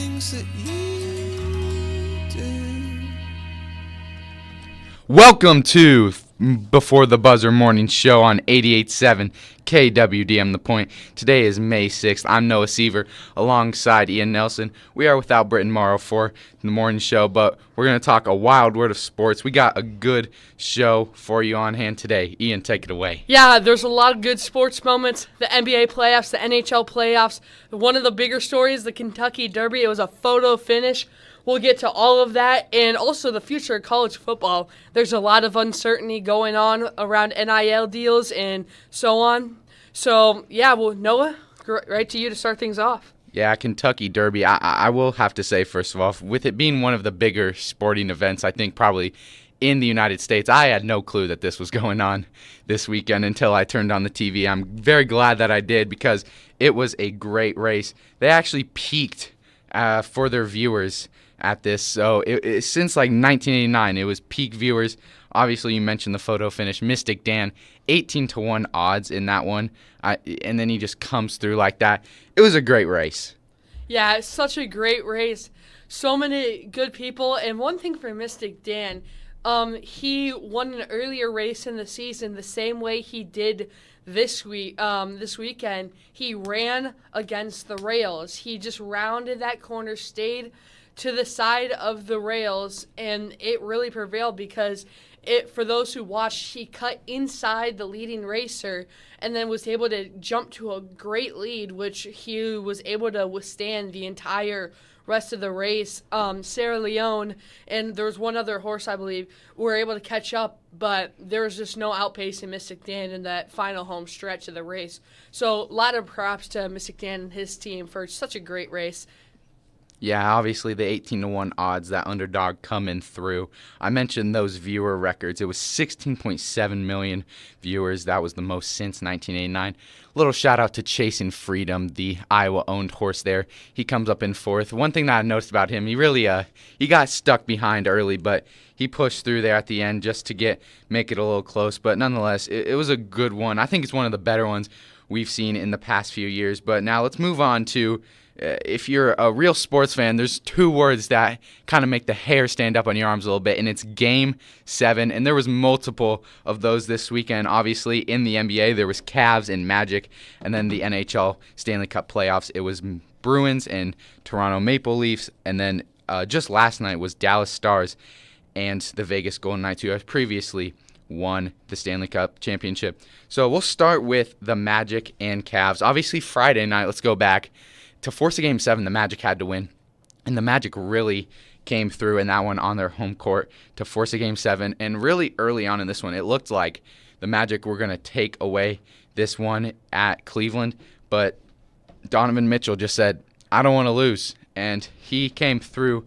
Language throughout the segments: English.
things that you do. Welcome to Before the Buzzer Morning Show on 88.7 KWDM The Point. Today is May 6th. I'm Noah Seaver alongside Ian Nelson. We are without Britton tomorrow for the morning show, but we're going to talk a wild word of sports. We got a good show for you on hand today. Ian, take it away. Yeah, there's a lot of good sports moments. The NBA playoffs, the NHL playoffs. One of the bigger stories, the Kentucky Derby. It was a photo finish. We'll get to all of that and also the future of college football. There's a lot of uncertainty going on around NIL deals and so on. So, yeah, well, Noah, right to you to start things off. Yeah, Kentucky Derby. I will have to say, first of all, with it being one of the bigger sporting events, I think probably in the United States, I had no clue that this was going on this weekend until I turned on the TV. I'm very glad that I did because it was a great race. They actually peaked for their viewers at this. So since like 1989, it was peak viewers. Obviously, you mentioned the photo finish. Mystic Dan, 18-1 odds in that one. And then he just comes through like that. It was a great race. Yeah, it's such a great race. So many good people. And one thing for Mystic Dan, he won an earlier race in the season the same way he did this weekend. He ran against the rails. He just rounded that corner, stayed to the side of the rails, and it really prevailed because for those who watched, he cut inside the leading racer and then was able to jump to a great lead, which he was able to withstand the entire rest of the race. Sarah Leone and there was one other horse, I believe, were able to catch up, but there was just no outpacing Mystic Dan in that final home stretch of the race. So a lot of props to Mystic Dan and his team for such a great race. Yeah, obviously the 18-1 odds, that underdog coming through. I mentioned those viewer records. It was 16.7 million viewers. That was the most since 1989. Little shout out to Chasing Freedom, the Iowa-owned horse there. He comes up in fourth. One thing that I noticed about him, he really he got stuck behind early, but he pushed through there at the end just to make it a little close. But nonetheless, it was a good one. I think it's one of the better ones we've seen in the past few years. But now let's move on to if you're a real sports fan, there's two words that kind of make the hair stand up on your arms a little bit, and it's Game 7. And there was multiple of those this weekend. Obviously, in the NBA, there was Cavs and Magic, and then the NHL Stanley Cup playoffs. It was Bruins and Toronto Maple Leafs, and then just last night was Dallas Stars and the Vegas Golden Knights, who have previously won the Stanley Cup championship. So we'll start with the Magic and Cavs. Obviously, Friday night, let's go back. To force a Game 7, the Magic had to win, and the Magic really came through in that one on their home court to force a Game 7, and really early on in this one, it looked like the Magic were going to take away this one at Cleveland, but Donovan Mitchell just said, I don't want to lose, and he came through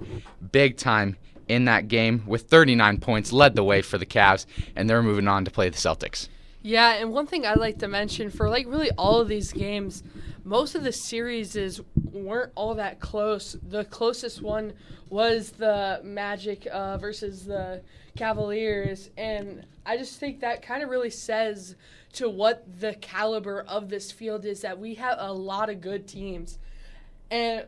big time in that game with 39 points, led the way for the Cavs, and they're moving on to play the Celtics. Yeah, and one thing I'd like to mention for really all of these games, most of the series weren't all that close. The closest one was the Magic versus the Cavaliers, and I just think that kind of really says to what the caliber of this field is, that we have a lot of good teams. And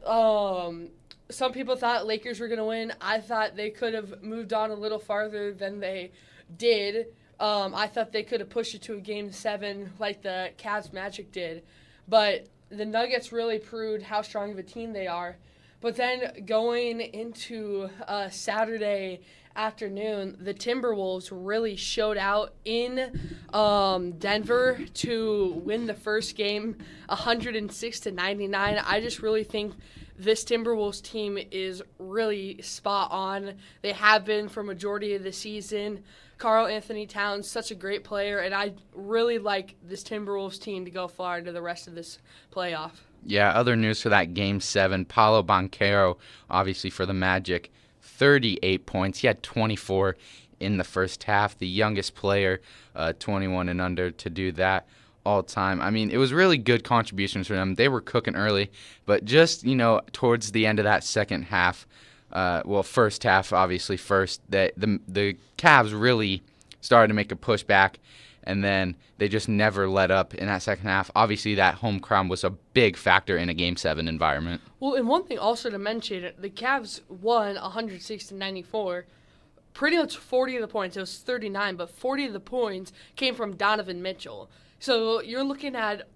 some people thought Lakers were going to win. I thought they could have moved on a little farther than they did. I thought they could have pushed it to a Game 7 like the Cavs Magic did. But the Nuggets really proved how strong of a team they are. But then going into Saturday afternoon, the Timberwolves really showed out in Denver to win the first game 106-99. I just really think this Timberwolves team is really spot on. They have been for majority of the season. Karl Anthony Towns, such a great player, and I really like this Timberwolves team to go far into the rest of this playoff. Yeah, other news for that Game 7, Paolo Banchero, obviously for the Magic, 38 points. He had 24 in the first half, the youngest player, 21 and under, to do that all time. I mean, it was really good contributions for them. They were cooking early, but just, towards the end of that second half, first half, obviously first, the Cavs really started to make a push back, and then they just never let up in that second half. Obviously, that home crowd was a big factor in a Game 7 environment. Well, and one thing also to mention, the Cavs won 106-94. Pretty much 40 of the points, it was 39, but 40 of the points came from Donovan Mitchell. So you're looking at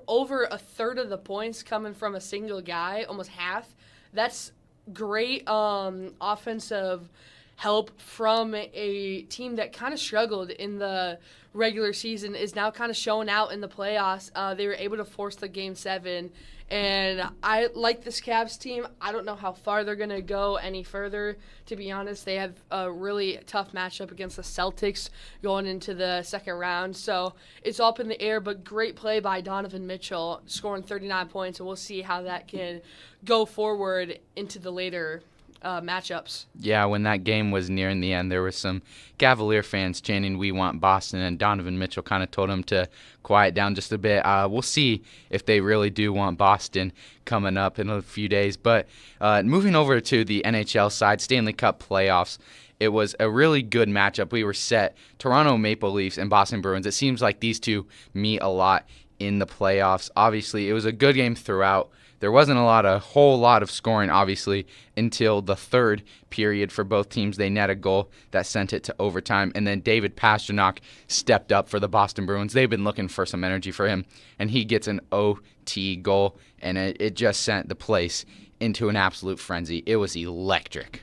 over a third of the points coming from a single guy, almost half. That's great offensive help from a team that kind of struggled in the regular season, is now kind of showing out in the playoffs. They were able to force the Game 7, and I like this Cavs team. I don't know how far they're going to go any further, to be honest. They have a really tough matchup against the Celtics going into the second round, so it's up in the air, but great play by Donovan Mitchell, scoring 39 points, and we'll see how that can go forward into the later matchups. Yeah, when that game was nearing the end, there were some Cavalier fans chanting, "We want Boston," and Donovan Mitchell kind of told them to quiet down just a bit. We'll see if they really do want Boston coming up in a few days. But moving over to the NHL side, Stanley Cup playoffs, it was a really good matchup. We were set. Toronto Maple Leafs and Boston Bruins. It seems like these two meet a lot in the playoffs. Obviously, it was a good game throughout. There wasn't a whole lot of scoring, obviously, until the third period for both teams. They net a goal that sent it to overtime, and then David Pastrnak stepped up for the Boston Bruins. They've been looking for some energy for him, and he gets an OT goal, and it just sent the place into an absolute frenzy. It was electric.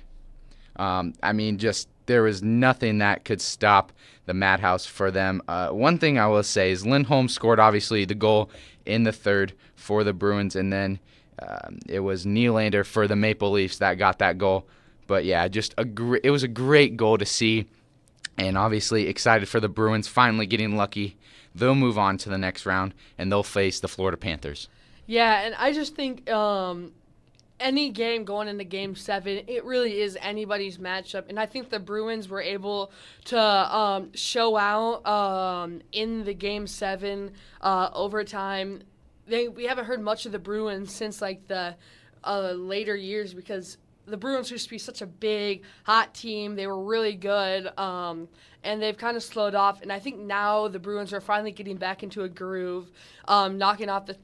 There was nothing that could stop the Madhouse for them. One thing I will say is Lindholm scored, obviously, the goal in the third for the Bruins, and then it was Nylander for the Maple Leafs that got that goal. But yeah, it was a great goal to see, and obviously excited for the Bruins finally getting lucky. They'll move on to the next round, and they'll face the Florida Panthers. Yeah, and I just think any game going into Game 7, it really is anybody's matchup. And I think the Bruins were able to show out in the Game 7 overtime. We haven't heard much of the Bruins since like the later years, because the Bruins used to be such a big, hot team. They were really good, and they've kind of slowed off. And I think now the Bruins are finally getting back into a groove, knocking off the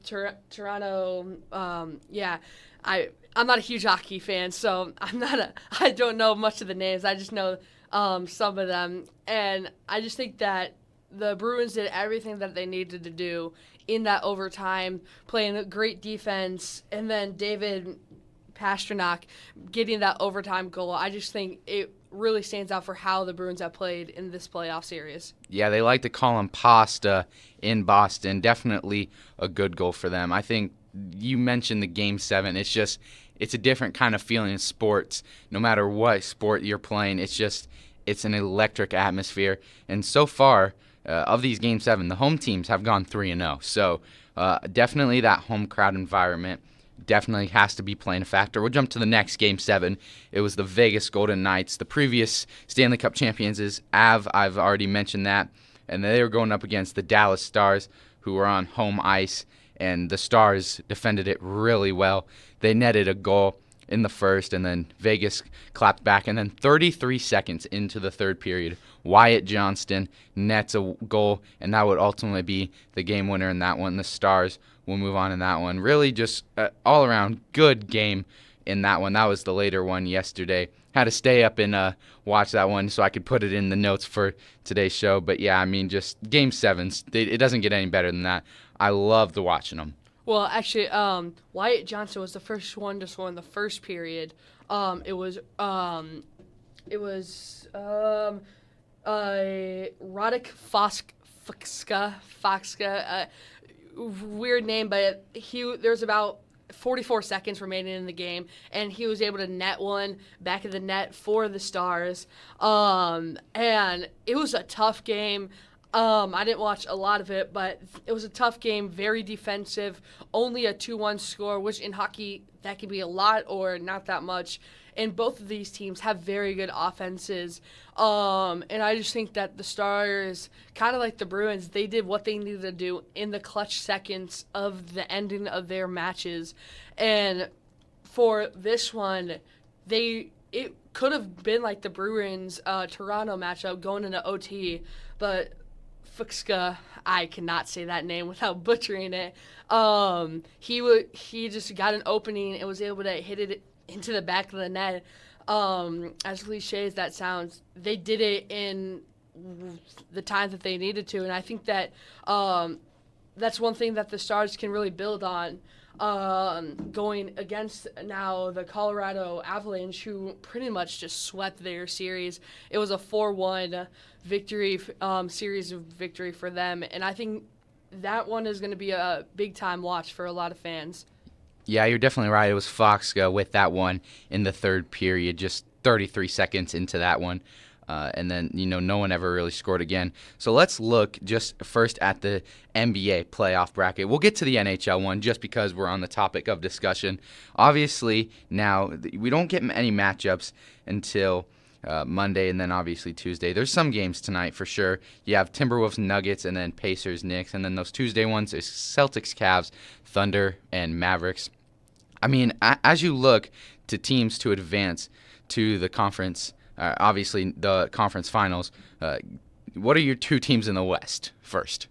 Toronto. I'm not a huge hockey fan, so I don't know much of the names. I just know some of them, and I just think that the Bruins did everything that they needed to do in that overtime, playing a great defense, and then David Pastrnak getting that overtime goal. I just think it really stands out for how the Bruins have played in this playoff series. Yeah, they like to call him Pasta in Boston. Definitely a good goal for them. I think you mentioned the Game 7. It's a different kind of feeling in sports. No matter what sport you're playing, it's an electric atmosphere. And so far, of these Game 7, the home teams have gone 3-0. So definitely that home crowd environment definitely has to be playing a factor. We'll jump to the next Game 7. It was the Vegas Golden Knights. The previous Stanley Cup champions is I've already mentioned that. And they were going up against the Dallas Stars, who were on home ice. And the Stars defended it really well. They netted a goal in the first, and then Vegas clapped back. And then 33 seconds into the third period, Wyatt Johnston nets a goal, and that would ultimately be the game winner in that one. The Stars will move on in that one. Really just all-around good game in that one. That was the later one yesterday. Had to stay up and watch that one so I could put it in the notes for today's show. But, yeah, just Game 7s, it doesn't get any better than that. I loved watching them. Well, actually, Wyatt Johnston was the first one to score in the first period. It was Radek Foxka, weird name, but there's about 44 seconds remaining in the game, and he was able to net one back of the net for the Stars. And it was a tough game. I didn't watch a lot of it, but it was a tough game, very defensive, only a 2-1 score, which in hockey, that can be a lot or not that much. And both of these teams have very good offenses. And I just think that the Stars, kind of like the Bruins, they did what they needed to do in the clutch seconds of the ending of their matches. And for this one, it could have been like the Bruins-Toronto matchup going into OT, but Fuchska. I cannot say that name without butchering it. He just got an opening and was able to hit it into the back of the net. As cliche as that sounds, they did it in the time that they needed to, and I think that that's one thing that the Stars can really build on. Going against now the Colorado Avalanche, who pretty much just swept their series. It was a 4-1 victory, series of victory for them, and I think that one is going to be a big-time watch for a lot of fans. Yeah, you're definitely right. It was Foxga with that one in the third period, just 33 seconds into that one. And then, no one ever really scored again. So let's look just first at the NBA playoff bracket. We'll get to the NHL one just because we're on the topic of discussion. Obviously, now we don't get any matchups until Monday and then obviously Tuesday. There's some games tonight for sure. You have Timberwolves, Nuggets, and then Pacers, Knicks. And then those Tuesday ones is Celtics, Cavs, Thunder, and Mavericks. I mean, as you look to teams to advance to the conference, obviously the conference finals, what are your two teams in the West first?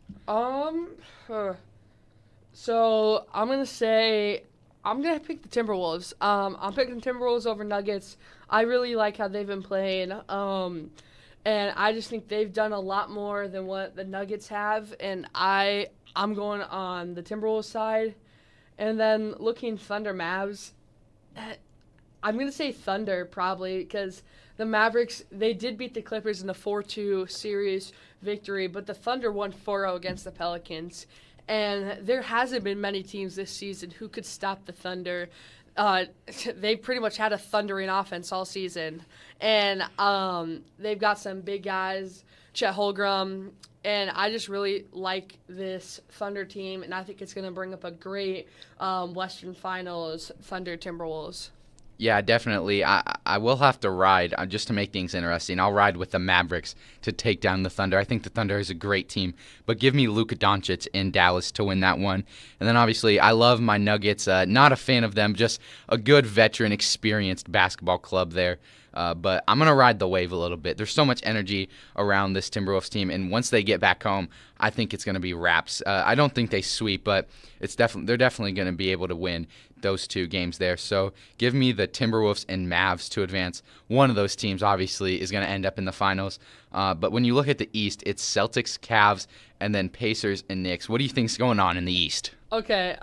So I'm going to pick the Timberwolves. I'm picking Timberwolves over Nuggets. I really like how they've been playing. And I just think they've done a lot more than what the Nuggets have. And I'm going on the Timberwolves side. And then looking Thunder Mavs, I'm going to say Thunder probably because the Mavericks, they did beat the Clippers in the 4-2 series victory, but the Thunder won 4-0 against the Pelicans. And there hasn't been many teams this season who could stop the Thunder. They pretty much had a thundering offense all season. And they've got some big guys, Chet Holmgren, and I just really like this Thunder team, and I think it's going to bring up a great Western Finals Thunder Timberwolves. Yeah, definitely. I will have to ride, just to make things interesting, I'll ride with the Mavericks to take down the Thunder. I think the Thunder is a great team, but give me Luka Doncic in Dallas to win that one. And then obviously I love my Nuggets. Not a fan of them, just a good veteran, experienced basketball club there. But I'm going to ride the wave a little bit. There's so much energy around this Timberwolves team, and once they get back home, I think it's going to be wraps. I don't think they sweep, but they're definitely going to be able to win those two games there. So give me the Timberwolves and Mavs to advance. One of those teams, obviously, is going to end up in the finals. But when you look at the East, it's Celtics, Cavs, and then Pacers and Knicks. What do you think's going on in the East? Okay,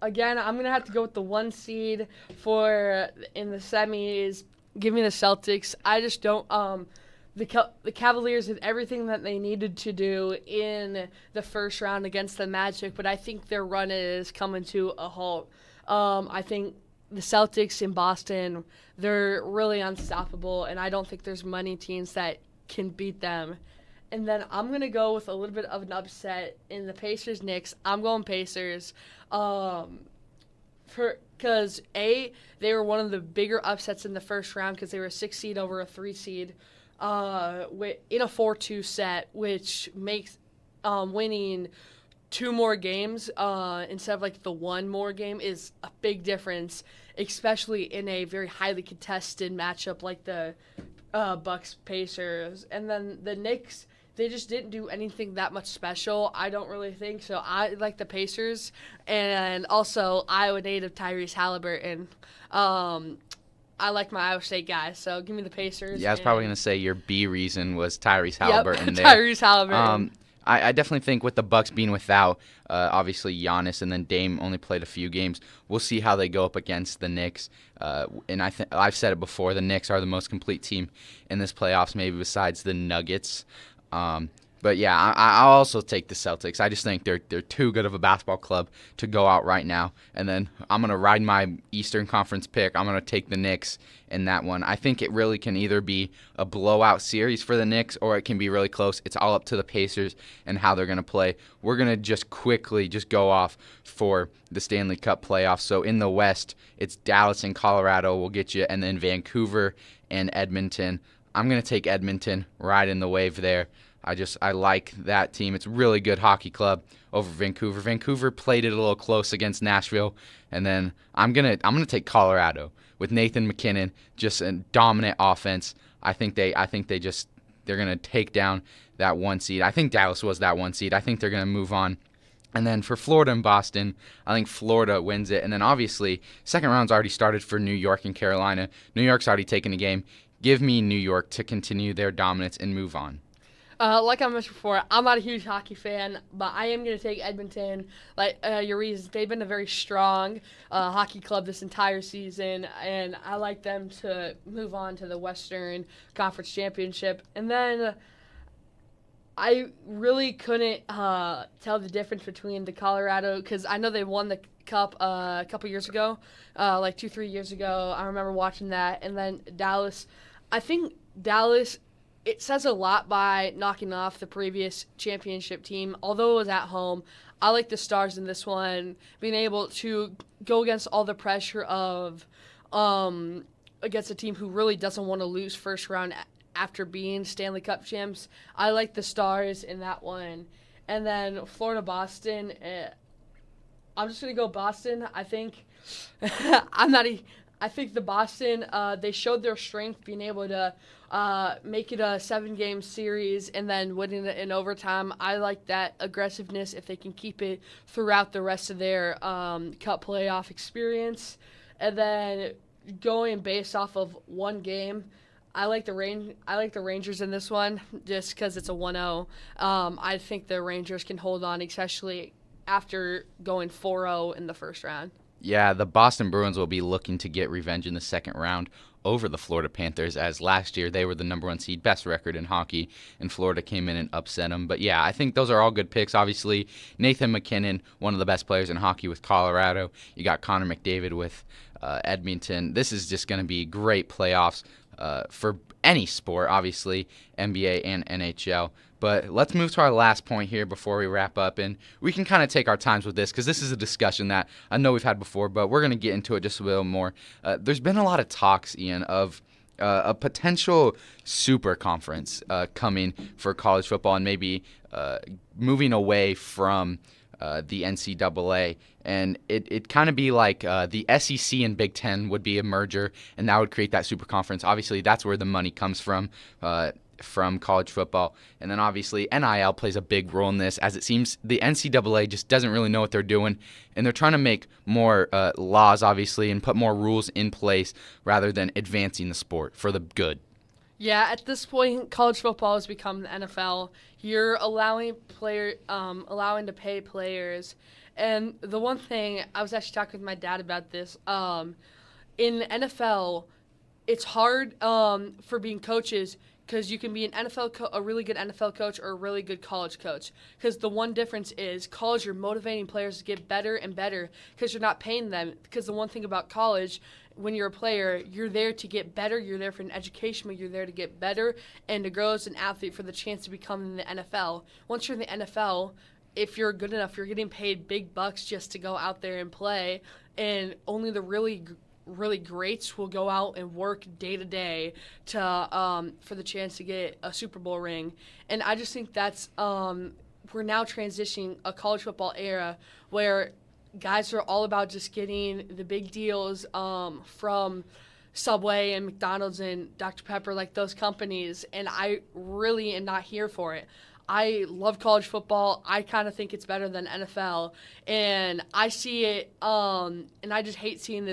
again, I'm going to have to go with the 1 seed in the semis. Give me the Celtics. I just don't the Cavaliers did everything that they needed to do in the first round against the Magic, but I think their run is coming to a halt. I think the Celtics in Boston, they're really unstoppable, and I don't think there's many teams that can beat them. And then I'm going to go with a little bit of an upset in the Pacers-Knicks. I'm going Pacers. Because, they were one of the bigger upsets in the first round because they were a 6 seed over a 3 seed in a 4-2 set, which makes winning 2 more games instead of like the 1 more game is a big difference, especially in a very highly contested matchup like the Bucks-Pacers. And then the Knicks, they just didn't do anything that much special, I don't really think. So I like the Pacers. And also Iowa native Tyrese Halliburton. I like my Iowa State guys, so give me the Pacers. Yeah, I was probably going to say your B reason was Tyrese Halliburton there. Tyrese Halliburton. I definitely think with the Bucks being without, obviously, Giannis, and then Dame only played a few games, we'll see how they go up against the Knicks. And I've said it before, the Knicks are the most complete team in this playoffs, maybe besides the Nuggets. But yeah, I'll also take the Celtics. I just think they're too good of a basketball club to go out right now. And then I'm going to ride my Eastern Conference pick. I'm going to take the Knicks in that one. I think it really can either be a blowout series for the Knicks or it can be really close. It's all up to the Pacers and how they're going to play. We're going to just quickly go off for the Stanley Cup playoffs. So in the West, it's Dallas and Colorado will get you, and then Vancouver and Edmonton. I'm going to take Edmonton, ride in the wave there. I like that team. It's a really good hockey club over Vancouver. Vancouver played it a little close against Nashville, and then I'm gonna take Colorado with Nathan McKinnon, just a dominant offense. I think they just They're going to take down that 1 seed. I think Dallas was that 1 seed. I think they're going to move on. And then for Florida and Boston, I think Florida wins it. And then obviously, second round's already started for New York and Carolina. New York's already taken a game. Give me New York to continue their dominance and move on. Like I mentioned before, I'm not a huge hockey fan, but I am going to take Edmonton. Like your reasons, they've been a very strong hockey club this entire season, and I like them to move on to the Western Conference Championship. And then I really couldn't tell the difference between the Colorado, because I know they won the Cup a couple years ago, like 2-3 years ago. I remember watching that. And then Dallas. I think Dallas, it says a lot by knocking off the previous championship team. Although it was at home, I like the Stars in this one, being able to go against all the pressure of against a team who really doesn't want to lose first round after being Stanley Cup champs. I like the Stars in that one. And then Florida-Boston, I'm just going to go Boston. I think I think the Boston, they showed their strength being able to make it a 7-game series and then winning it in overtime. I like that aggressiveness if they can keep it throughout the rest of their Cup playoff experience. And then going based off of one game, I like the Rangers in this one just because it's a 1-0. I think the Rangers can hold on, especially after going 4-0 in the first round. Yeah, the Boston Bruins will be looking to get revenge in the second round over the Florida Panthers, as last year they were the number 1 seed, best record in hockey, and Florida came in and upset them. But yeah, I think those are all good picks. Obviously, Nathan MacKinnon, one of the best players in hockey with Colorado. You got Connor McDavid with Edmonton. This is just going to be great playoffs for any sport, obviously, NBA and NHL. But let's move to our last point here before we wrap up. And we can kind of take our times with this because this is a discussion that I know we've had before, but we're going to get into it just a little more. There's been a lot of talks, Ian, of a potential super conference coming for college football and maybe moving away from the NCAA. And it kind of be like the SEC and Big Ten would be a merger, and that would create that super conference. Obviously, that's where the money comes from college football. And then obviously NIL plays a big role in this, as it seems the NCAA just doesn't really know what they're doing, and they're trying to make more laws, obviously, and put more rules in place rather than advancing the sport for the good. Yeah, at this point, college football has become the NFL. You're allowing to pay players. And the one thing, I was actually talking with my dad about this, in the NFL, it's hard for being coaches because you can be a really good NFL coach or a really good college coach. Because the one difference is college, you're motivating players to get better and better because you're not paying them. Because the one thing about college, when you're a player, you're there to get better. You're there for an education, but you're there to get better and to grow as an athlete for the chance to become in the NFL. Once you're in the NFL, if you're good enough, you're getting paid big bucks just to go out there and play, and only the really greats will go out and work day to day to for the chance to get a Super Bowl ring. And I just think that's we're now transitioning a college football era where guys are all about just getting the big deals from Subway and McDonald's and Dr. Pepper, like those companies, and I really am not here for it. I love college football. I kind of think it's better than NFL. And I see it, and I just hate seeing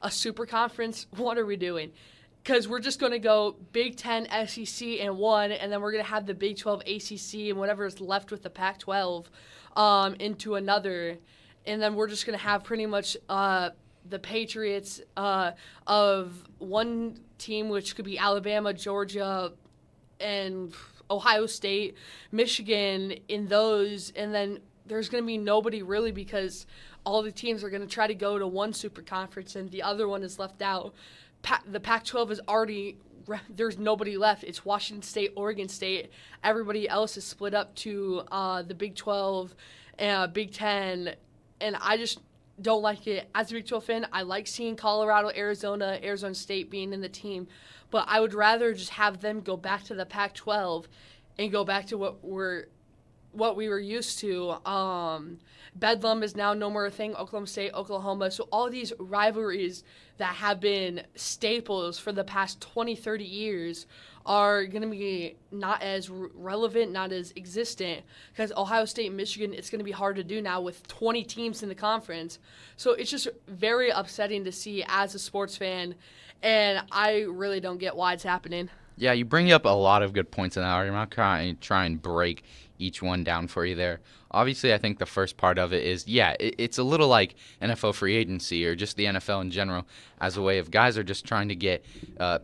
a super conference. What are we doing? Because we're just going to go Big Ten, SEC, and one, and then we're going to have the Big 12, ACC, and whatever is left with the Pac-12 into another. And then we're just going to have pretty much the Patriots of one team, which could be Alabama, Georgia, and Ohio State, Michigan in those, and then there's going to be nobody really because all the teams are going to try to go to one super conference and the other one is left out. The Pac-12 is already, there's nobody left. It's Washington State, Oregon State. Everybody else is split up to the Big 12 and Big 10, and I just don't like it. As a Big 12 fan, I like seeing Colorado, Arizona State being in the team, but I would rather just have them go back to the Pac-12 and go back to what what we were used to. Bedlam is now no more a thing. Oklahoma State, Oklahoma. So all these rivalries that have been staples for the past 20, 30 years are going to be not as relevant, not as existent, because Ohio State and Michigan, it's going to be hard to do now with 20 teams in the conference. So it's just very upsetting to see as a sports fan, and I really don't get why it's happening. Yeah, you bring up a lot of good points in that argument. I'm going to try and break each one down for you there. Obviously, I think the first part of it is, it's a little like NFL free agency or just the NFL in general as a way of guys are just trying to get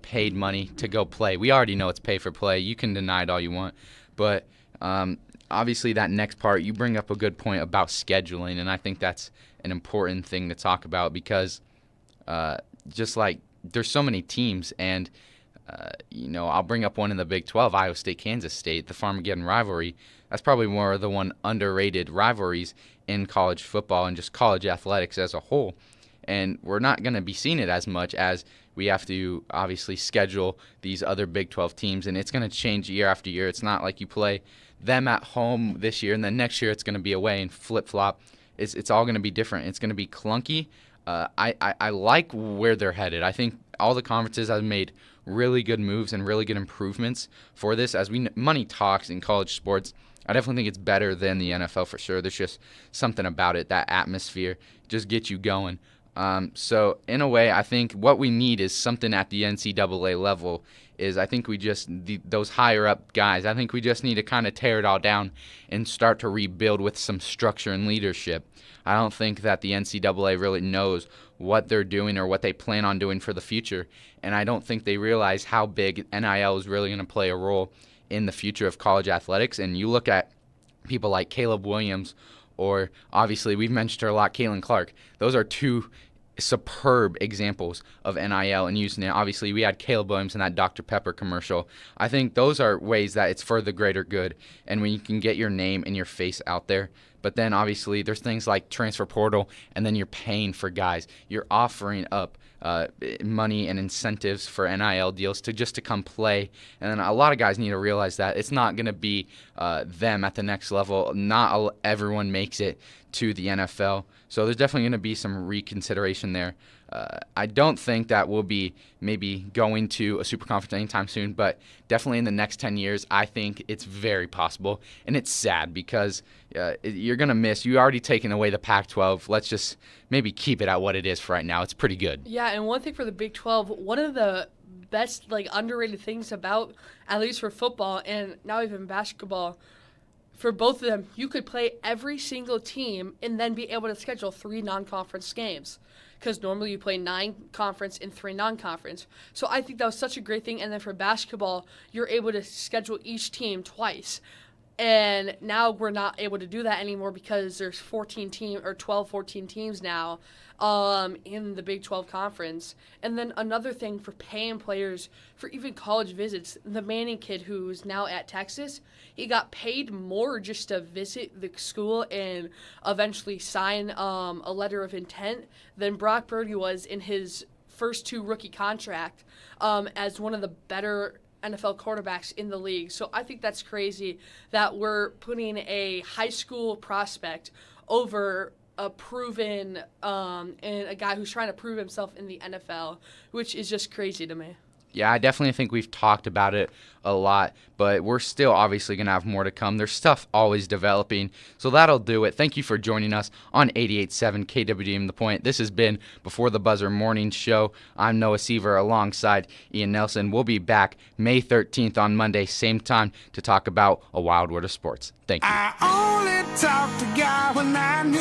paid money to go play. We already know it's pay for play. You can deny it all you want. But obviously that next part, you bring up a good point about scheduling, and I think that's an important thing to talk about because just like there's so many teams and I'll bring up one in the Big 12, Iowa State, Kansas State, the Farmageddon rivalry. That's probably more of the one underrated rivalries in college football and just college athletics as a whole. And we're not going to be seeing it as much as we have to obviously schedule these other Big 12 teams, and it's going to change year after year. It's not like you play them at home this year, and then next year it's going to be away and flip-flop. It's all going to be different. It's going to be clunky. I like where they're headed. I think all the conferences have made really good moves and really good improvements for this. As money talks in college sports, I definitely think it's better than the NFL for sure. There's just something about it, that atmosphere, just gets you going. So in a way, I think what we need is something at the NCAA level. I think we just those higher up guys. I think we just need to kind of tear it all down and start to rebuild with some structure and leadership. I don't think that the NCAA really knows what they're doing or what they plan on doing for the future, and I don't think they realize how big NIL is really going to play a role in the future of college athletics. And you look at people like Caleb Williams, or obviously we've mentioned her a lot, Caitlin Clark. Those are two superb examples of NIL and using it. Obviously, we had Caleb Williams in that Dr. Pepper commercial. I think those are ways that it's for the greater good, and when you can get your name and your face out there. But then, obviously, there's things like transfer portal, and then you're paying for guys. You're offering up money and incentives for NIL deals to come play. And then a lot of guys need to realize that it's not going to be them at the next level. Not everyone makes it to the NFL. So there's definitely going to be some reconsideration there. I don't think that we'll be maybe going to a super conference anytime soon, but definitely in the next 10 years, I think it's very possible. And it's sad because you're going to miss. You already taken away the Pac-12. Let's just maybe keep it at what it is for right now. It's pretty good. Yeah, and one thing for the Big 12, one of the best underrated things about, at least for football and now even basketball, for both of them, you could play every single team and then be able to schedule 3 non-conference games. Because normally you play 9 conference and 3 non-conference. So I think that was such a great thing. And then for basketball, you're able to schedule each team twice. And now we're not able to do that anymore because there's 14 teams now in the Big 12 conference. And then another thing for paying players for even college visits, the Manning kid who's now at Texas, he got paid more just to visit the school and eventually sign a letter of intent than Brock Purdy was in his first 2 rookie contract as one of the better NFL quarterbacks in the league. So I think that's crazy that we're putting a high school prospect over a proven and a guy who's trying to prove himself in the NFL, which is just crazy to me. Yeah, I definitely think we've talked about it a lot, but we're still obviously going to have more to come. There's stuff always developing, so that'll do it. Thank you for joining us on 88.7 KWDM The Point. This has been Before the Buzzer Morning Show. I'm Noah Seaver alongside Ian Nelson. We'll be back May 13th on Monday, same time, to talk about a wild world of sports. Thank you. I only talk to God when I